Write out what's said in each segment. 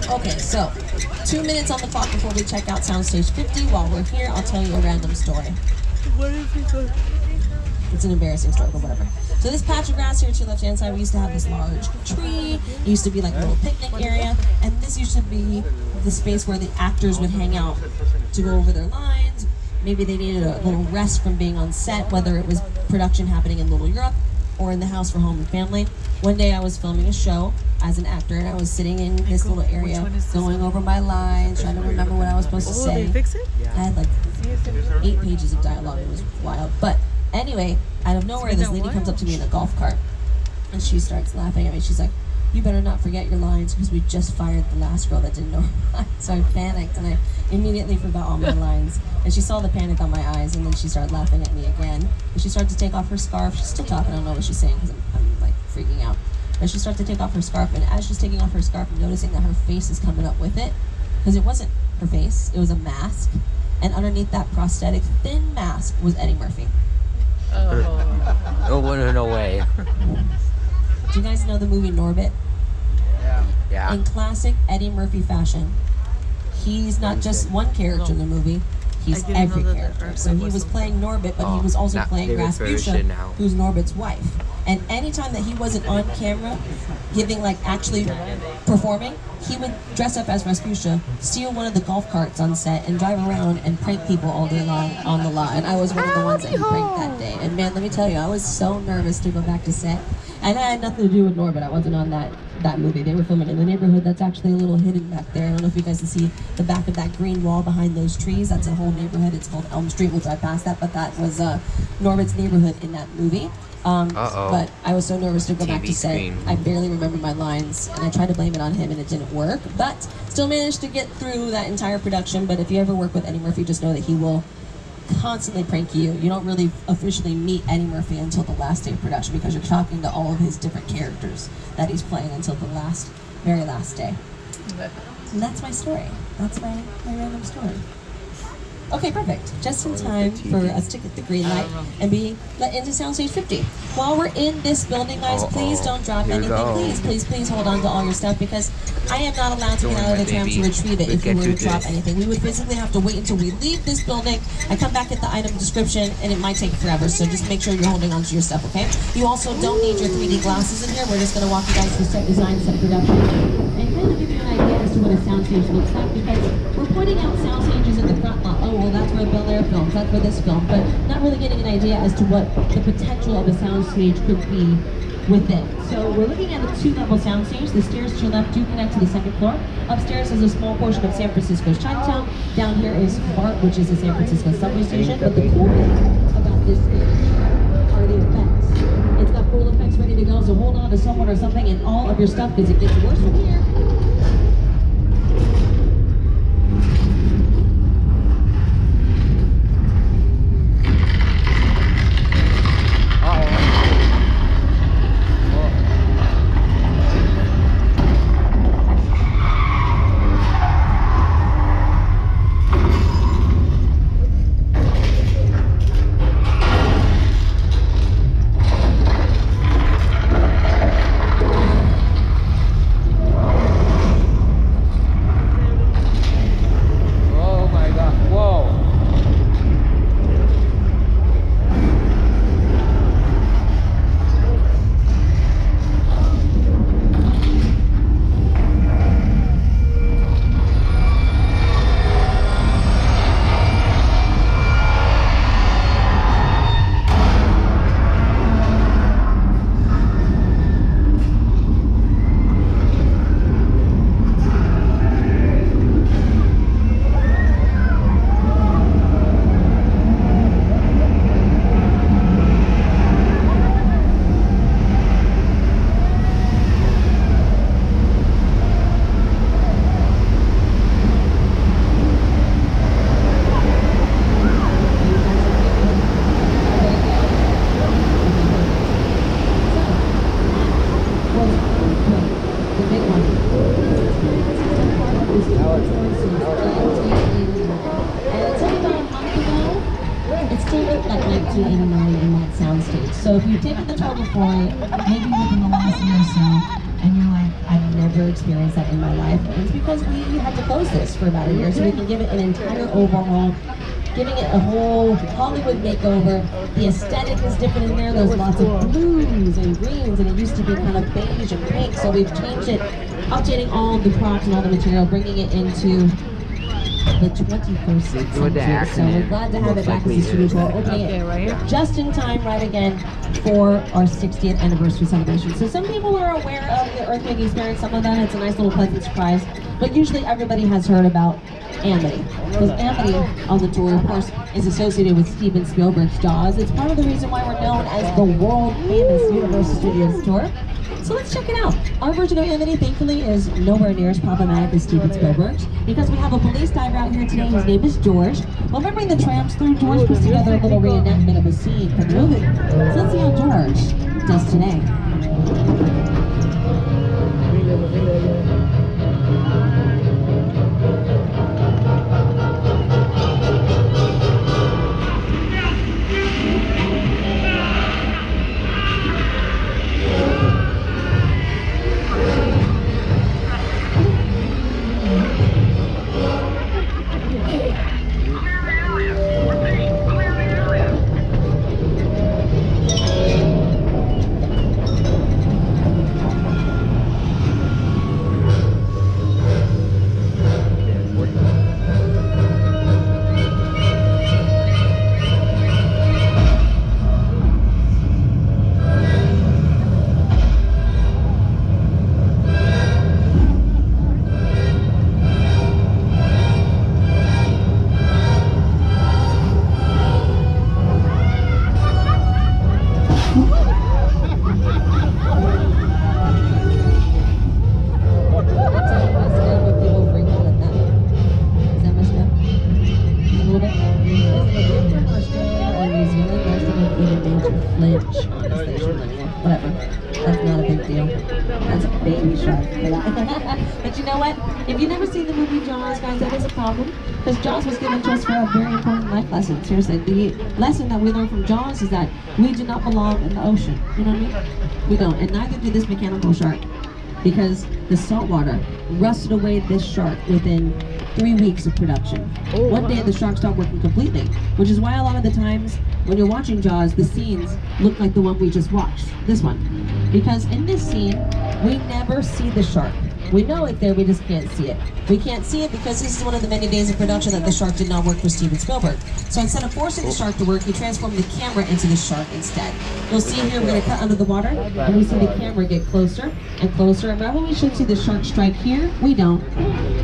Okay, so 2 minutes on the clock before we check out Soundstage 50. While we're here, I'll tell you a random story. What is it? It's an embarrassing story, but whatever. So this patch of grass here to your left-hand side, we used to have this large tree. It used to be like a little picnic area, and this used to be the space where the actors would hang out to go over their lines. Maybe they needed a little rest from being on set, whether it was production happening in Little Europe or in the house for home and family. One day I was filming a show as an actor, and I was sitting in this little area, going over my lines, trying to remember what I was supposed to say. Did they fix it? I had like 8 pages of dialogue. It was wild. But anyway, out of nowhere, this lady comes up to me in a golf cart, and she starts laughing at me. She's like, "You better not forget your lines, because we just fired the last girl that didn't know her lines." So I panicked, and I immediately forgot all my lines. And she saw the panic on my eyes, and then she started laughing at me again. And she started to take off her scarf. She's still talking. I don't know what she's saying, because I'm like freaking out. But she started to take off her scarf, and as she's taking off her scarf, I'm noticing that her face is coming up with it, because it wasn't her face, it was a mask. And underneath that prosthetic thin mask was Eddie Murphy. Oh, no way. Do you guys know the movie Norbit? Yeah. In classic Eddie Murphy fashion, he's not just one character in the movie, he's every character. So he was playing Norbit, but he was also playing Rasputia, who's Norbit's wife. And anytime that he wasn't on camera, giving like actually performing, he would dress up as Rasputia, steal one of the golf carts on set, and drive around and prank people all day long on the lot. And I was one of the ones that he pranked that day. And man, let me tell you, I was so nervous to go back to set. And I had nothing to do with Norbit. I wasn't on that movie. They were filming in the neighborhood that's actually a little hidden back there. I don't know if you guys can see the back of that green wall behind those trees. That's a whole neighborhood. It's called Elm Street. We'll drive past that, but that was Norbit's neighborhood in that movie. But I was so nervous to go back to set. I barely remember my lines, and I tried to blame it on him, and it didn't work. But still managed to get through that entire production. But if you ever work with Eddie Murphy, just know that he will constantly prank you. You don't really officially meet Eddie Murphy until the last day of production, because you're talking to all of his different characters that he's playing until the very last day. And that's my story. That's my random story. Okay, perfect. Just in time for us to get the green light and be let into Soundstage 50. While we're in this building, guys, please don't drop anything. Please hold on to all your stuff, because I am not allowed to get out of the tram to retrieve it if you were to drop anything. We would physically have to wait until we leave this building and come back at the item description, and it might take forever, so just make sure you're holding on to your stuff, okay? You also don't need your 3D glasses in here. We're just going to walk you guys through set design, set production, and kind of give you an idea as to what a soundstage looks like, because we're pointing out sound stages in the front lot. Oh, well, that's where Bel Air films, that's where this film, but not really getting an idea as to what the potential of a soundstage could be within. So we're looking at a 2-level soundstage. The stairs to your left do connect to the second floor. Upstairs is a small portion of San Francisco's Chinatown. Down here is BART, which is the San Francisco subway station. But the cool thing about this stage are the effects. It's got full effects ready to go, so hold on to someone or something and all of your stuff, because it gets worse from here. So if you've taken the total for it, maybe within the last year or so, and you're like, I've never ever experienced that in my life. And it's because we had to close this for about a year so we can give it an entire overhaul, giving it a whole Hollywood makeover. The aesthetic is different in there. There's lots of blues and greens, and it used to be kind of beige and pink, so we've changed it, updating all the props and all the material, bringing it into the 21st century. So we're glad to have it back as a studio tour, opening it just in time, right again, for our 60th anniversary celebration. So some people are aware of the earthquake experience, some of them it's a nice little pleasant surprise, but usually everybody has heard about Amity. Because Amity on the tour, of course, is associated with Steven Spielberg's Jaws. It's part of the reason why we're known as the world famous Universal Studios tour. So let's check it out. Our version of Amity, thankfully, is nowhere near as problematic as Steven Spielberg's, because we have a police diver out here today. His name is George. Remembering the tramps through, George puts together a little reenactment of a scene from the movie. So let's see how George does today. Whatever. That's not a big deal. That's a baby shark. But you know what? If you've never seen the movie Jaws, guys, that is a problem. Because Jaws was given to us for a very important life lesson. Seriously, the lesson that we learned from Jaws is that we do not belong in the ocean. You know what I mean? We don't. And neither do this mechanical shark. Because the salt water rusted away this shark within 3 weeks of production. One day the shark stopped working completely, which is why a lot of the times when you're watching Jaws, the scenes look like the one we just watched, this one. Because in this scene, we never see the shark. We know it's there, we just can't see it. We can't see it because this is one of the many days of production that the shark did not work for Steven Spielberg. So instead of forcing the shark to work, he transformed the camera into the shark instead. You'll see here, we're going to cut under the water, and we see the camera get closer and closer. And remember, we should see the shark strike here? We don't.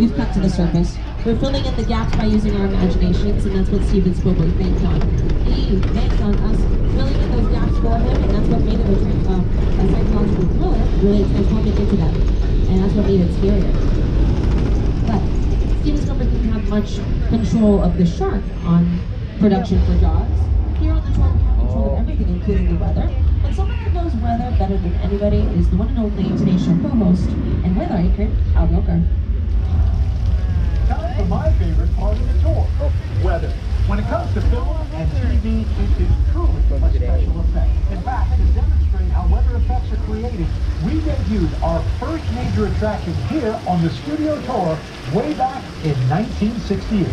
We've cut to the surface. We're filling in the gaps by using our imaginations, and that's what Steven Spielberg banked on. He banked on us filling in those gaps for him, and that's what made it a psychological thriller, really transformed it into that. And that's what made it scarier. But Steven Spielberg didn't have much control of the shark on production for Jaws. Here on the tour, we have control of everything, including the weather. And someone who knows weather better than anybody is the one and only today's show co-host and weather anchor, Al Roker. Time for my favorite part of the tour, weather. When it comes to film and TV, it is truly a special effect. In fact, to demonstrate how weather effects are created, we debuted our first major attraction here on the studio tour way back in 1968.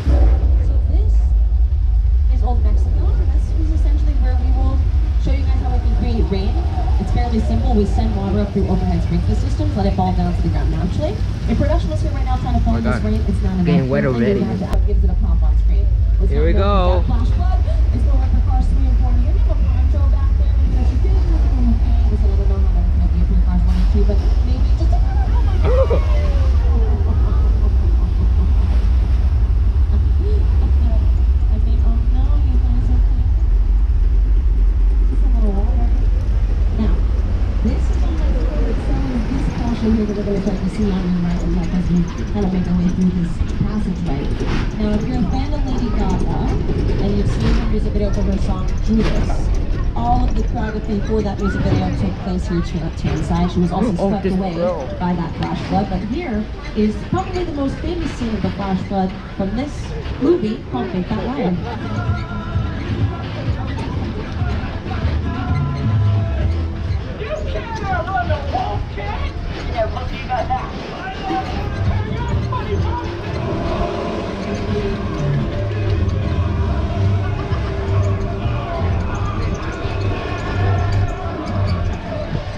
So this is Old Mexico, and this is essentially where we will show you guys how we can create rain. It's fairly simple. We send water up through overhead sprinkler systems, let it fall down to the ground naturally. If production was here right now trying to film this rain, it's not enough. Getting wet already. It gives it a pop on screen. Here we go. Flash flood. It's going up the cars 3 and 4. You have a poncho back there because you didn't have a okay. Listen, I don't know how long it's going to be if your car's 1 and 2, but maybe just a little. I mean, oh no, you guys are clean. Just a little water. Now, this is on my favorite song. This poncho here that we're going to try to see on your right and left as we kind of make our way through this passageway. Now, if you're a fan of Lady Gaga, and you've seen her music video for her song Judas, all of the choreography for that music video took place here to inside. She was also swept away by that flash flood. But here is probably the most famous scene of the flash flood from this movie called Fake That Liar. You can't run the wall, kid! and looking at that.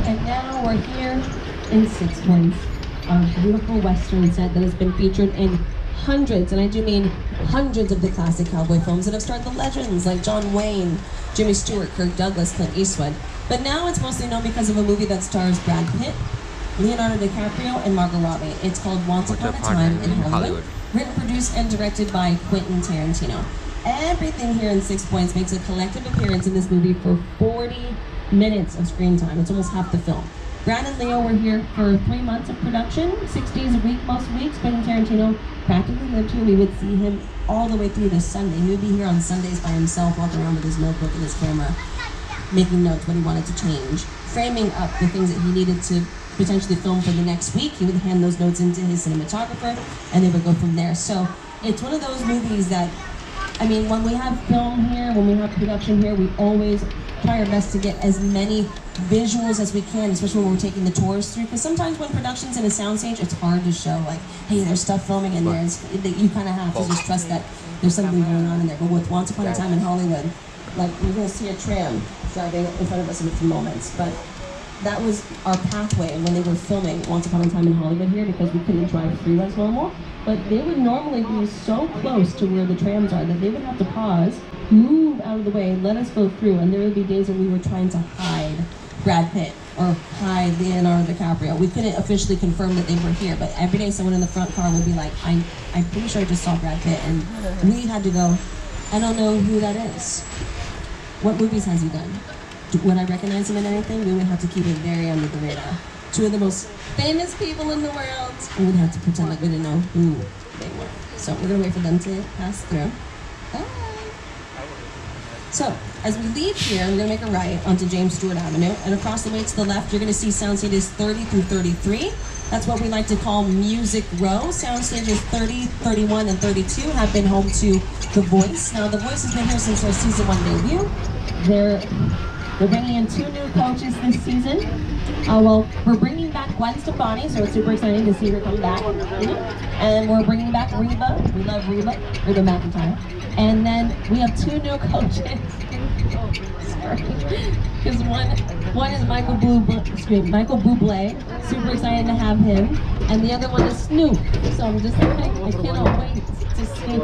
And now we're here in Six Points, a beautiful Western set that has been featured in hundreds, and I do mean hundreds of the classic cowboy films that have starred the legends like John Wayne, Jimmy Stewart, Kirk Douglas, Clint Eastwood. But now it's mostly known because of a movie that stars Brad Pitt, Leonardo DiCaprio, and Margot Robbie. It's called Once Upon a Time in Hollywood. Written, produced, and directed by Quentin Tarantino. Everything here in Six Points makes a collective appearance in this movie for 40 minutes of screen time. It's almost half the film. Brad and Leo were here for 3 months of production, 6 days a week, most weeks. Quentin Tarantino practically lived here. We would see him all the way through this Sunday. He would be here on Sundays by himself, walking around with his notebook and his camera, making notes what he wanted to change, framing up the things that he needed to potentially film for the next week. He would hand those notes into his cinematographer, and they would go from there. So it's one of those movies that, I mean, when we have film here, when we have production here, we always try our best to get as many visuals as we can, especially when we're taking the tours through, because sometimes when production's in a soundstage, it's hard to show, like, hey, there's stuff filming and you kind of have to just trust that there's something going on in there. But with Once Upon a Time in Hollywood, like, we're going to see a tram driving in front of us in a few moments, but that was our pathway when they were filming Once Upon a Time in Hollywood here, because we couldn't drive through as normal. But they would normally be so close to where the trams are that they would have to pause, move out of the way, let us go through, and there would be days when we were trying to hide Brad Pitt or hide Leonardo DiCaprio. We couldn't officially confirm that they were here, but every day someone in the front car would be like, I'm pretty sure I just saw Brad Pitt, and we had to go, I don't know who that is. What movies has he done? Would I recognize him in anything? We would have to keep it very under the radar. Two of the most famous people in the world, and we'd have to pretend like we didn't know who they were. So we're gonna wait for them to pass through. Bye. So, as we leave here, we're gonna make a right onto James Stewart Avenue, and across the way to the left, you're gonna see sound stages 30 through 33. That's what we like to call Music Row. Sound stages 30, 31, and 32 have been home to The Voice. Now, The Voice has been here since their season 1 debut. They're bringing in 2 new coaches this season. Well, we're bringing back Gwen Stefani, so it's super exciting to see her come back. And we're bringing back Reba. We love Reba McEntire. And then we have 2 new coaches. Sorry. Because one is Michael Bublé. Super excited to have him. And the other one is Snoop. So I'm just like, I cannot wait to see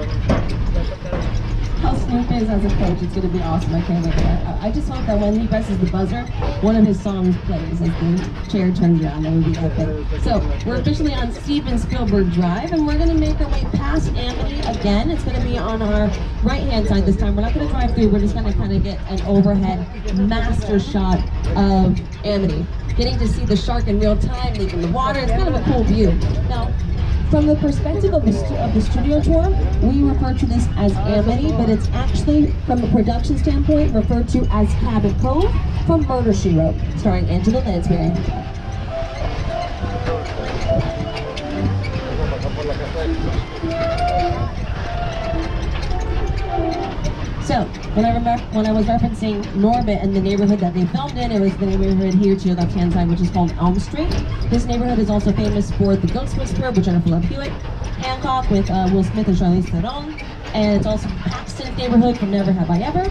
how Snoop is as a coach. It's going to be awesome. I can't wait for that. I just hope that when he presses the buzzer, one of his songs plays as the chair turns around. That would be epic. So we're officially on Steven Spielberg Drive, and we're going to make our way past Amity again. It's going to be on our right-hand side this time. We're not going to drive through. We're just going to kind of get an overhead master shot of Amity. Getting to see the shark in real time, leaving the water. It's kind of a cool view. Now, from the perspective of the studio tour, we refer to this as Amity, but it's actually, from a production standpoint, referred to as Cabot Cove from Murder, She Wrote, starring Angela Lansbury. So, when I was referencing Norbit and the neighborhood that they filmed in, it was the neighborhood here to your left-hand side, which is called Elm Street. This neighborhood is also famous for The Ghost Whisperer with Jennifer Love Hewitt, Hancock with Will Smith and Charlize Theron, and it's also Paxton's neighborhood from Never Have I Ever.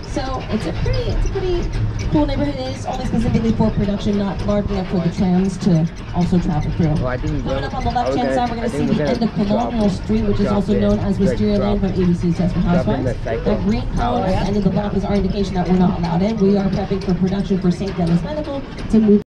So it's a pretty cool neighborhood. It is only specifically for production, not large enough for the trams to also travel through. Coming up on the left-hand side, we're going to see the end of Colonial Street, which is also known as Wisteria Land from ABC's Desperate Housewives. That green cone at the end of the block is our indication that we're not allowed in. We are prepping for production for St. Dennis Medical to move